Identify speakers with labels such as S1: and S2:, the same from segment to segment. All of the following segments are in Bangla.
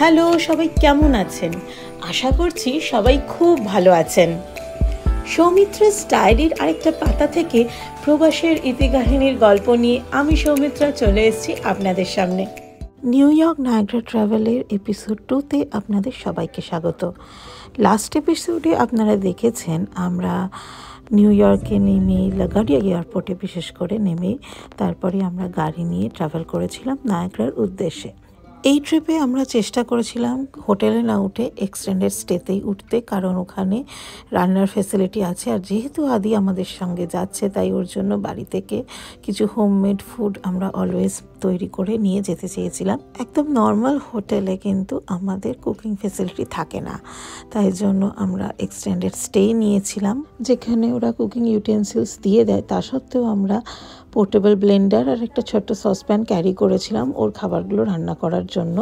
S1: হ্যালো, সবাই কেমন আছেন? আশা করছি সবাই খুব ভালো আছেন। সৌমিত্রা's ডায়েরির আরেকটা পাতা থেকে প্রবাসের ইতিকাহিনীর গল্প নিয়ে আমি সৌমিত্রা চলে এসেছি আপনাদের সামনে। নিউ ইয়র্ক নায়াগ্রা ট্রাভেলের এপিসোড 2তে আপনাদের সবাইকে স্বাগত। লাস্ট এপিসোডে আপনারা দেখেছেন আমরা নিউ ইয়র্কে নেমে লাগাডিয়া এয়ারপোর্টে বিশেষ করে নেমে তারপরে আমরা গাড়ি নিয়ে ট্রাভেল করেছিলাম নায়াগ্রার উদ্দেশ্যে। এই ট্রিপে আমরা চেষ্টা করেছিলাম হোটেলে না উঠে এক্সটেন্ডেড স্টেতেই উঠতে, কারণ ওখানে রান্নার ফ্যাসিলিটি আছে। আর যেহেতু আদি আমাদের সঙ্গে যাচ্ছে তাই ওর জন্য বাড়ি থেকে কিছু হোমমেড ফুড আমরা অলওয়েজ তৈরি করে নিয়ে যেতে চেয়েছিলাম। একদম নর্মাল হোটেলে কিন্তু আমাদের কুকিং ফ্যাসিলিটি থাকে না, তাই জন্য আমরা এক্সটেন্ডেড স্টে নিয়েছিলাম যেখানে ওরা কুকিং ইউটেন্সিলস দিয়ে দেয়। তা সত্ত্বেও আমরা পোর্টেবল ব্লেন্ডার আর একটা ছোট্ট সসপ্যান ক্যারি করেছিলাম ওর খাবারগুলো রান্না করার জন্য।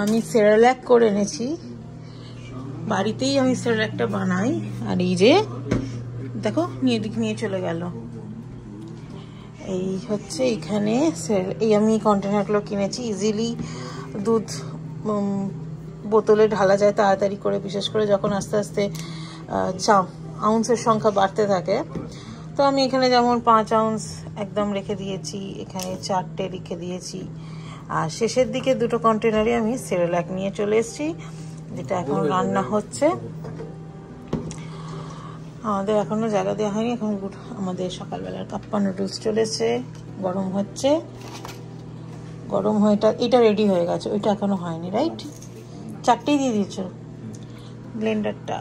S1: আমি সেরেল্যাক করে এনেছি, বাড়িতেই আমি সেরেল্যাকটা বানাই। আর এই যে দেখো নিয়ে চলে গেল। এই হচ্ছে এখানে এই আমি কন্টেনারগুলো কিনেছি। ইজিলি দুধ বোতলে ঢালা যায় তাড়াতাড়ি করে, বিশেষ করে যখন আস্তে আস্তে আউন্সের সংখ্যা বাড়তে থাকে। তো আমি এখানে যেমন 5 আউন্স একদম রেখে দিয়েছি, এখানে 4টে রেখে দিয়েছি। আর শেষের দিকে 2টো কন্টেনারে আমি সেরেল্যাক নিয়ে চলে এসেছি, যেটা এখন রান্না হচ্ছে। আমাদের এখনো জায়গা দেওয়া হয়নি। এখন আমাদের সকালবেলার কাপ্পা নুডলস চলেছে, গরম হচ্ছে। গরম হয়ে এটা রেডি হয়ে গেছে, ওইটা এখনো হয়নি, রাইট? 4টেই দিয়ে দিয়েছ। ব্লেন্ডারটা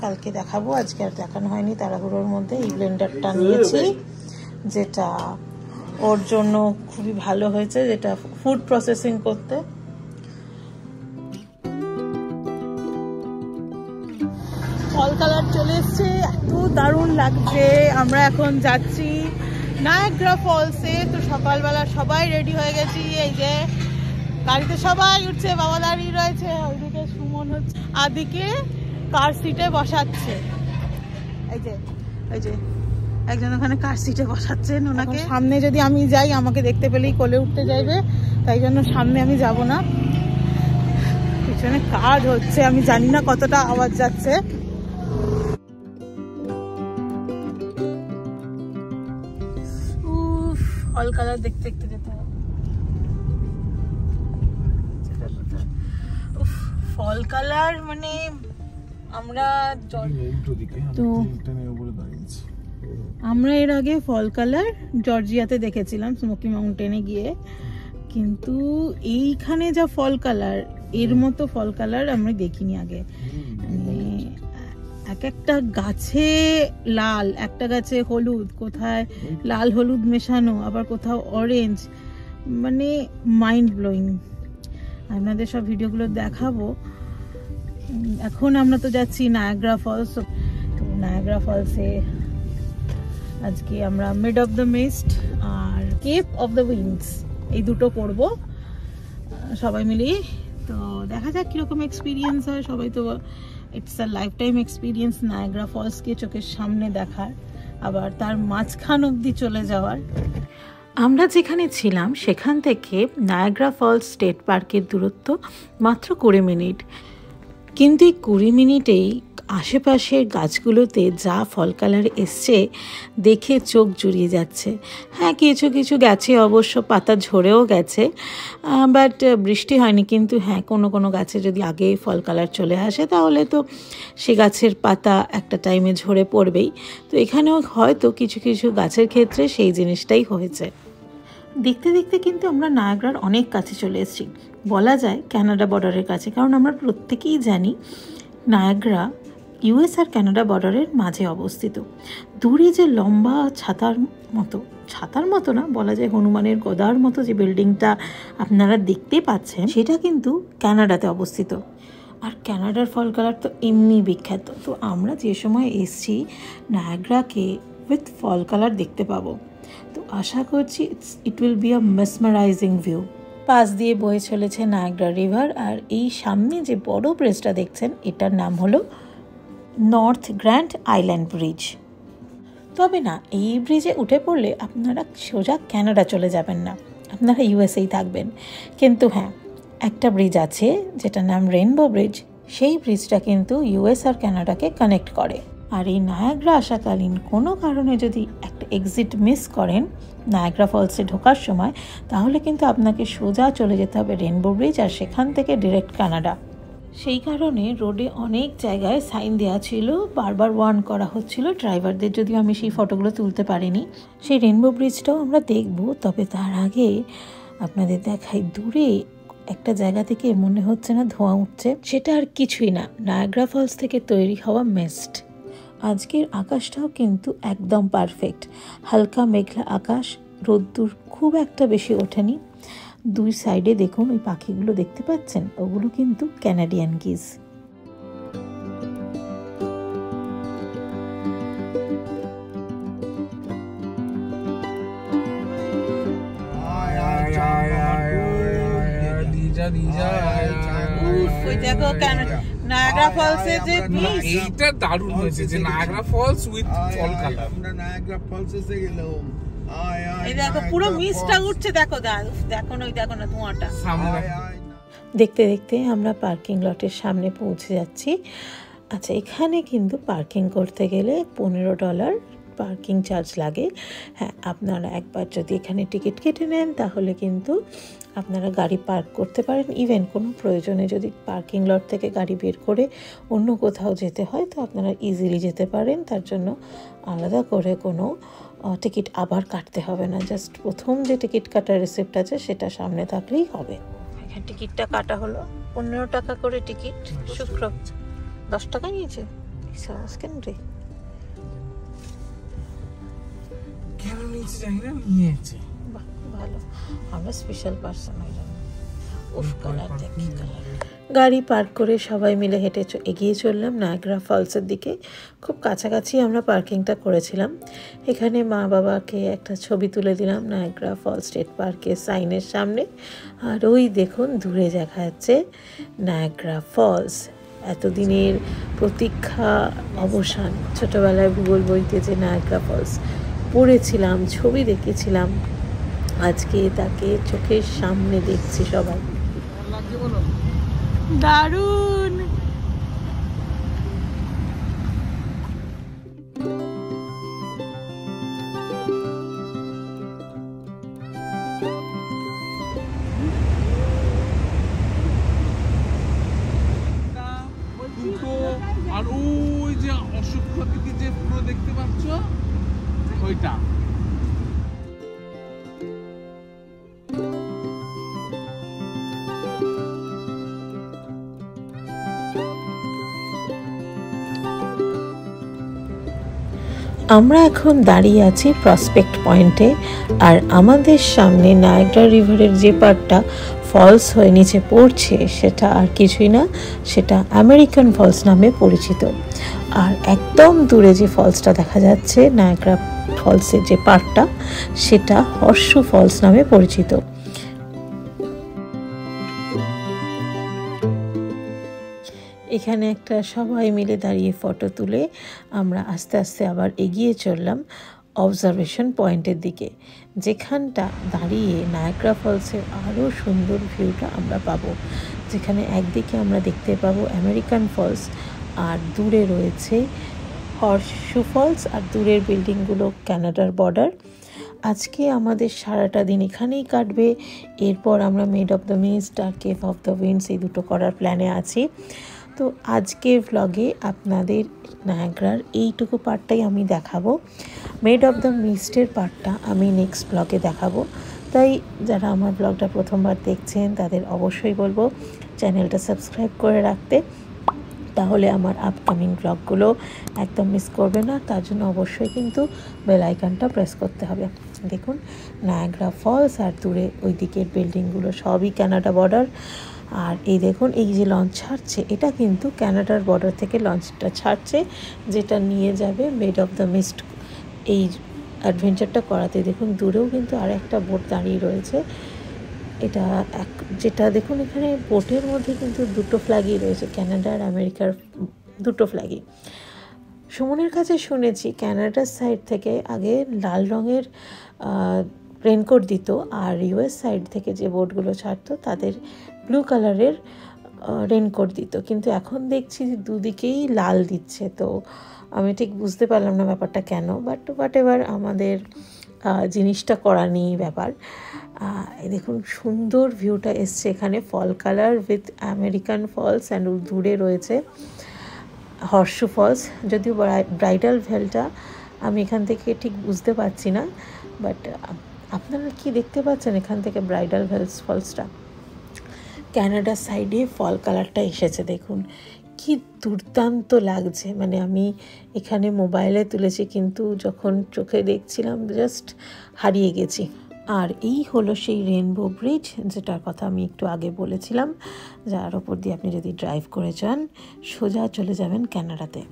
S1: কালকে দেখাবো, আজকে আর দেখানো হয়নি তাড়াহুড়োর মধ্যে। এই ব্লেন্ডারটা নিয়েছি, যেটা ওর জন্য খুবই ভালো হয়েছে, যেটা ফুড প্রসেসিং করতে। ফল কালার চলে এসছে, এত দারুণ লাগছে। আমরা এখন যাচ্ছি নায়াগ্রা ফলসে। তো সকালবেলা সবাই রেডি হয়ে গেছি, এই যে গাড়িতে সবাই উঠছে, বাবা দাঁড়িয়ে রয়েছে, ওইদিকে সুমন হচ্ছে, আদিকে কার সিটে বসাচ্ছে। এই যে একজন ওখানে কার সিটে বসাচ্ছেন ওনাকে। সামনে যদি আমি যাই আমাকে দেখতে পেলেই কোলে উঠতে যাইবে, তাই জন্য সামনে আমি যাব না। পিছনে কাজ হচ্ছে, আমি জানি না কতটা আওয়াজ যাচ্ছে। ফল কালার দেখতে দেখতে যেতে হবে। ফল কালার মানে আমরা এর আগে ফল কালার জর্জিয়াতে দেখেছিলাম, স্মোকি মাউন্টেনে গিয়ে, কিন্তু এইখানে যা ফল কালার, এর মতো ফল কালার আমরা দেখিনি আগে। এক একটা গাছে লাল, একটা গাছে হলুদ, কোথায় লাল হলুদ মেশানো, আবার কোথাও অরেঞ্জ, মানে মাইন্ড ব্লোয়িং। আপনাদের সব ভিডিওগুলো দেখাবো। এখন আমরা তো যাচ্ছি নায়াগ্রা ফলস। তো নায়াগ্রা ফলসে আজকে আমরা মিড অফ দ্য মিস্ট আর কেপ অফ দ্য উইন্ডস এই দুটো করবো সবাই মিলিয়ে। তো দেখা যাক কিরকম এক্সপিরিয়েন্স হয়। সবাই তো it's a lifetime experience Niagara ফলসকে চোখের সামনে দেখার, আবার তার মাঝখান অবধি চলে যাওয়ার। আমরা যেখানে ছিলাম সেখান থেকে নায়াগ্রা ফলস স্টেট পার্কের দূরত্ব মাত্র 20 মিনিট, কিন্তু এই 20 মিনিটেই আশেপাশের গাছগুলোতে যা ফল কালার এসছে দেখে চোখ জুড়িয়ে যাচ্ছে। হ্যাঁ, কিছু কিছু গাছে অবশ্য পাতা ঝরেও গেছে, বাট বৃষ্টি হয়নি। কিন্তু হ্যাঁ, কোনো গাছে যদি আগে ফল কালার চলে আসে তাহলে তো সে গাছের পাতা একটা টাইমে ঝরে পড়বেই। তো এখানেও হয়তো কিছু কিছু গাছের ক্ষেত্রে সেই জিনিসটাই হয়েছে। দেখতে দেখতে কিন্তু আমরা নায়াগ্রার অনেক কাছে চলে এসেছি, বলা যায় কানাডা বর্ডারের কাছে। কারণ আমরা প্রত্যেকেই জানি নায়াগ্রা ইউএস আর কানাডা বর্ডারের মাঝে অবস্থিত। দূরে যে লম্বা ছাতার মতো না, বলা যায় হনুমানের গদার মতো যে বিল্ডিংটা আপনারা দেখতে পাচ্ছেন, সেটা কিন্তু কানাডাতে অবস্থিত। আর কানাডার ফল কালার তো এমনি বিখ্যাত। তো আমরা যে সময় এসছি নায়াগ্রাকে উইথ ফল কালার দেখতে পাবো। তো আশা করছি it will be a mesmerising view. পাশ দিয়ে বয়ে চলেছে নায়াগ্রা রিভার। আর এই সামনে যে বড় ব্রিজটা দেখছেন, এটার নাম হলো নর্থ গ্র্যান্ড আইল্যান্ড ব্রিজ। তো তবে না, এই ব্রিজে উঠে পড়লে আপনারা সোজা কানাডা চলে যাবেন না, আপনারা ইউএসএই থাকবেন। কিন্তু হ্যাঁ, একটা ব্রিজ আছে যেটার নাম রেইনবো ব্রিজ, সেই ব্রিজটা কিন্তু ইউএস আর কানাডাকে কানেক্ট করে। আর এই নায়াগ্রা আসাকালীন কোনো কারণে যদি একটা এক্সিট মিস করেন নায়াগ্রা ফলসে ঢোকার সময়, তাহলে কিন্তু আপনাকে সোজা চলে যেতে হবে রেইনবো ব্রিজ, আর সেখান থেকে ডিরেক্ট কানাডা। সেই কারণে রোডে অনেক জায়গায় সাইন দেওয়া ছিল, বারবার ওয়ার্ন করা হচ্ছিল ড্রাইভারদের, যদিও আমি সেই ফটোগুলো তুলতে পারিনি। সেই রেইনবো ব্রিজটাও আমরা দেখব, তবে তার আগে আপনাদের দেখাই দূরে একটা জায়গা থেকে মনে হচ্ছে না ধোঁয়া উঠছে, সেটা আর কিছুই না, নায়াগ্রা ফলস থেকে তৈরি হওয়া মিস্ট। আজকের আকাশটাও কিন্তু একদম পারফেক্ট, হালকা মেঘলা আকাশ, রোদ্দুর খুব একটা বেশি ওঠেনি। দুই সাইডে দেখুন ওই পাখিগুলো দেখতে পাচ্ছেন, ওগুলো কিন্তু ক্যানাডিয়ান গিজ। নায়াগ্রা ফলসে যে
S2: এইটা দারুণ হয়েছে, যে Niagara Falls with fall colour.
S3: আমরা নায়াগ্রা ফলসে গেলাম,
S1: এই দেখো পুরো মিস্টটা উঠছে, দেখো দেখো ওই দেখো না ধোঁয়াটা
S2: সামনে।
S1: দেখতে দেখতে আমরা পার্কিং লটের সামনে পৌঁছে যাচ্ছি। আচ্ছা, এখানে কিন্তু পার্কিং করতে গেলে $15 পার্কিং চার্জ লাগে। হ্যাঁ, আপনারা একবার যদি এখানে টিকিট কেটে নেন তাহলে কিন্তু আপনারা গাড়ি পার্ক করতে পারেন। ইভেন কোনো প্রয়োজনে যদি পার্কিং লট থেকে গাড়ি বের করে অন্য কোথাও যেতে হয় তো আপনারা ইজিলি যেতে পারেন, তার জন্য আলাদা করে কোনো টিকিট আবার কাটতে হবে না। জাস্ট প্রথম যে টিকিট কাটার রিসিপ্ট আছে সেটা সামনে থাকলেই হবে। এখানে টিকিটটা কাটা হলো, $15 করে টিকিট। শুক্র 10 টাকা নিয়েছে, কেন রে?
S2: কেন নিয়েছে জানি না, নিয়েছে।
S1: বাহ, ভালো, আমরা স্পেশাল পার্সন হয়ে যাবো। গাড়ি পার্ক করে সবাই মিলে হেঁটে এগিয়ে চললাম নায়াগ্রা ফলসের দিকে। খুব কাছাকাছি আমরা পার্কিংটা করেছিলাম। এখানে মা বাবাকে একটা ছবি তুলে দিলাম নায়াগ্রা ফলস স্টেট পার্কের সাইনের সামনে। আর ওই দেখুন দূরে দেখা যাচ্ছে নায়াগ্রা ফলস। এতদিনের প্রতীক্ষা অবসান। ছোটোবেলায় ভূগোল বইতে যে নায়াগ্রা ফলস পড়েছিলাম, ছবি দেখেছিলাম, আজকে তাকে চোখের সামনে দেখছি সবাই। দারুণ।
S2: আর ওই যে অশোক প্রকৃতি যে পুরো দেখতে পাচ্ছ ওইটা।
S1: আমরা এখন দাঁড়িয়ে আছি প্রসপেক্ট পয়েন্টে, আর আমাদের সামনে নায়াগ্রা রিভারের যে পার্টটা ফলস হয়ে নিচে পড়ছে সেটা আর কিছুই না, সেটা আমেরিকান ফলস নামে পরিচিত। আর একদম দূরে যে ফলসটা দেখা যাচ্ছে নায়াগ্রা ফলসের যে পার্টটা, সেটা হর্সু ফলস নামে পরিচিত। এখানে একটা সবাই মিলে দাঁড়িয়ে ফটো তুলে আমরা আস্তে আস্তে আবার এগিয়ে চললাম অবজারভেশন পয়েন্টের দিকে, যেখানটা দাঁড়িয়ে নায়াগ্রা ফলসের আরও সুন্দর ভিউটা আমরা পাবো। যেখানে একদিকে আমরা দেখতে পাবো আমেরিকান ফলস, আর দূরে রয়েছে হর্সু ফলস, আর দূরের বিল্ডিংগুলো কানাডার বর্ডার। আজকে আমাদের সারাটা দিন এখানেই কাটবে। এরপর আমরা মেড অফ দ্য মিস্ট আর কেভ অফ দ্য উইন্ডস এই দুটো করার প্ল্যানে আছি। তো আজকের ভ্লগে আপনাদের নায়াগ্রার এইটুকু পার্টটাই আমি দেখাবো। মেড অফ দ্য মিস্টের পার্টটা আমি নেক্সট ব্লগে দেখাবো। তাই যারা আমার ব্লগটা প্রথমবার দেখছেন তাদের অবশ্যই বলবো চ্যানেলটা সাবস্ক্রাইব করে রাখতে, তাহলে আমার আপকামিং ব্লগগুলো একদম মিস করবে না। তার জন্য অবশ্যই কিন্তু বেল আইকনটা প্রেস করতে হবে। দেখুন নায়াগ্রা ফলস, আর দূরে ওই দিকের বিল্ডিংগুলো সবই কানাডা বর্ডার। আর এই দেখুন এই যে লঞ্চ ছাড়ছে, এটা কিন্তু কানাডার বর্ডার থেকে লঞ্চটা ছাড়ছে, যেটা নিয়ে যাবে মেড অফ দ্য মিস্ট এই অ্যাডভেঞ্চারটা করাতে। দেখুন দূরেও কিন্তু আর একটা বোট দাঁড়িয়ে রয়েছে। এটা যেটা দেখুন এখানে বোটের মধ্যে কিন্তু দুটো ফ্ল্যাগই রয়েছে, কানাডা আর আমেরিকার দুটো ফ্ল্যাগই। সুমনের কাছে শুনেছি ক্যানাডার সাইড থেকে আগে লাল রঙের রেনকোট দিত, আর ইউএস সাইড থেকে যে বোটগুলো ছাড়তো তাদের ব্লু কালারের রেনকোট দিত, কিন্তু এখন দেখছি দুদিকেই লাল দিচ্ছে। তো আমি ঠিক বুঝতে পারলাম না ব্যাপারটা কেন, বাট হোয়াট এভার, আমাদের জিনিসটা করা নিয়েই ব্যাপার। দেখুন সুন্দর ভিউটা এসছে এখানে, fall colour with American falls, and দূরে রয়েছে হর্সু ফলস। যদিও ব্রাইডাল ভেলটা আমি এখান থেকে ঠিক বুঝতে পারছি না, বাট আপনারা কি দেখতে পাচ্ছেন এখান থেকে ব্রাইডাল ফলসটা? ক্যানাডার সাইডে ফল কালারটা এসেছে, দেখুন কি দুর্দান্ত লাগছে। মানে আমি এখানে মোবাইলে তুলেছি, কিন্তু যখন চোখে দেখছিলাম জাস্ট হারিয়ে গেছি। আর এই হলো সেই রেনবো ব্রিজ, যেটার কথা আমি একটু আগে বলেছিলাম, যার ওপর দিয়ে আপনি যদি ড্রাইভ করে যান সোজা চলে যাবেন ক্যানাডাতে।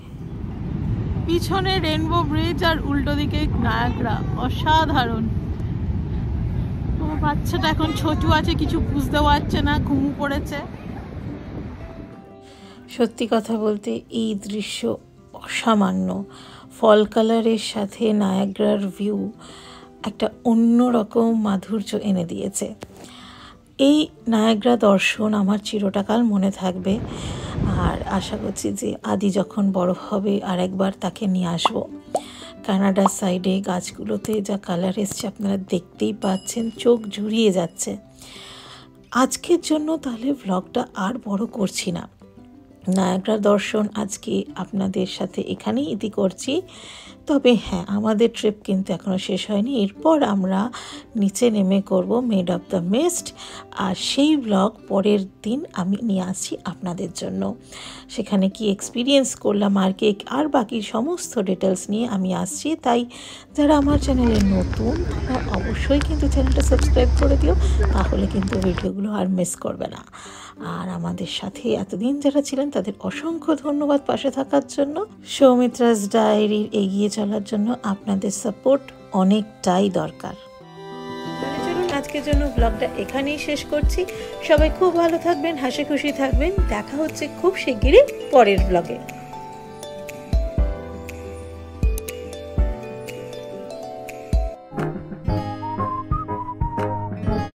S1: পিছনে রেনবো ব্রিজ আর উল্টো দিকে নায়াগ্রা, অসাধারণ। বাচ্চাটা এখন ছোট আছে, কিছু বুঝতে পারছে না, ঘুমু পড়েছে। সত্যি কথা বলতে এই দৃশ্য অসামান্য, ফল কালারের সাথে নায়াগ্রার ভিউ একটা অন্যরকম মাধুর্য এনে দিয়েছে। এই নায়াগ্রা দর্শন আমার চিরটাকাল মনে থাকবে, আর আশা করছি যে আদি যখন বড় হবে আর একবার তাকে নিয়ে আসবো। কানাডার সাইডে গাছগুলোতে যা কালার এসছে আপনারা দেখতেই পাচ্ছেন, চোখ জুড়িয়ে যাচ্ছে। আজকের জন্য তাহলে ভ্লগটা আর বড় করছি না, নায়াগ্রা দর্শন আজকে আপনাদের সাথে এখানেই ইতি করছি। তবে হ্যাঁ, আমাদের ট্রিপ কিন্তু এখনও শেষ হয়নি, এরপর আমরা নিচে নেমে করব মেড অফ দ্য মিস্ট, আর সেই ব্লগ পরের দিন আমি নিয়ে আসছি আপনাদের জন্য। সেখানে কি এক্সপিরিয়েন্স করলাম আর কি, আর বাকি সমস্ত ডিটেলস নিয়ে আমি আসছি। তাই যারা আমার চ্যানেলে নতুন তারা অবশ্যই কিন্তু চ্যানেলটা সাবস্ক্রাইব করে দিও, তাহলে কিন্তু ভিডিওগুলো আর মিস করবে না। আর আমাদের সাথে এতদিন যারা ছিলেন তাদের অসংখ্য ধন্যবাদ পাশে থাকার জন্য। সৌমিত্রাস ডায়েরির এগিয়ে চলার জন্য আপনাদের সাপোর্ট অনেকটাই দরকার। চলুন আজকের জন্য ব্লগটা এখানেই শেষ করছি। সবাই খুব ভালো থাকবেন, হাসি খুশি থাকবেন। দেখা হচ্ছে খুব শিগগিরই পরের ব্লগে।